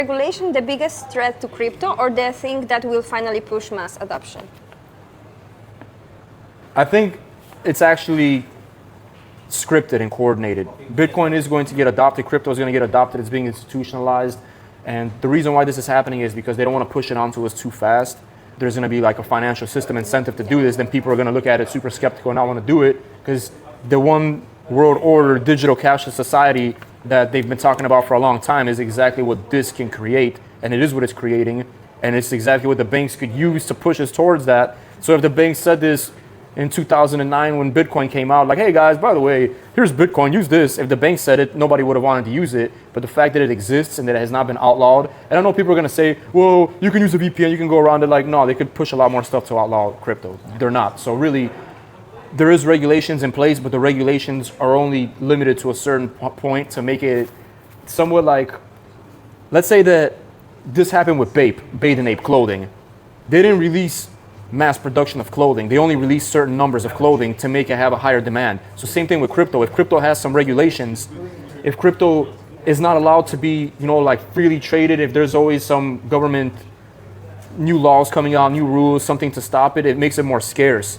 Regulation the biggest threat to crypto, or the thing that will finally push mass adoption? I think it's actually scripted and coordinated. Bitcoin is going to get adopted, crypto is going to get adopted, it's being institutionalized. And the reason why this is happening is because they don't want to push it onto us too fast. There's going to be like a financial system incentive to do this, then people are going to look at it super skeptical and not want to do it, because the one world order digital cashless society that they've been talking about for a long time is exactly what this can create, and it is what it's creating, and it's exactly what the banks could use to push us towards that. So if the banks said this in 2009 when Bitcoin came out, like, hey guys, by the way, here's Bitcoin, use this. If the bank said it, nobody would have wanted to use it. But the fact that it exists and that it has not been outlawed, and I know people are going to say, well, you can use a VPN, you can go around it. Like, no, they could push a lot more stuff to outlaw crypto. They're not. So really, there is regulations in place, but the regulations are only limited to a certain point to make it somewhat like, let's say that this happened with Bathe and Ape clothing. They didn't release mass production of clothing. They only release certain numbers of clothing to make it have a higher demand. So same thing with crypto. If crypto has some regulations, if crypto is not allowed to be, like freely traded, if there's always some government new laws coming out, new rules, something to stop it, it makes it more scarce.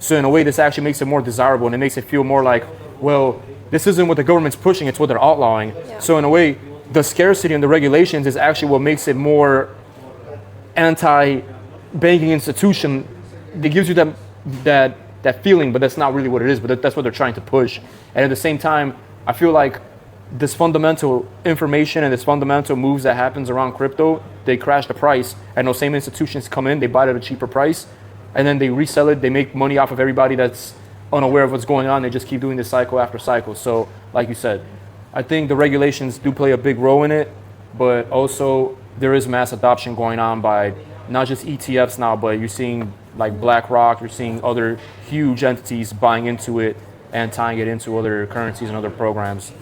So in a way, this actually makes it more desirable, and it makes it feel more like, well, this isn't what the government's pushing, it's what they're outlawing. Yeah. So in a way, the scarcity and the regulations is actually what makes it more anti-banking institution. It gives you that feeling, but that's not really what it is, but that's what they're trying to push. And at the same time, I feel like this fundamental information and this fundamental moves that happens around crypto, they crash the price, and those same institutions come in, they buy it at a cheaper price, and then they resell it, they make money off of everybody that's unaware of what's going on. They just keep doing this cycle after cycle. So like you said, I think the regulations do play a big role in it, but also there is mass adoption going on by not just ETFs now, but you're seeing like BlackRock, you're seeing other huge entities buying into it and tying it into other currencies and other programs.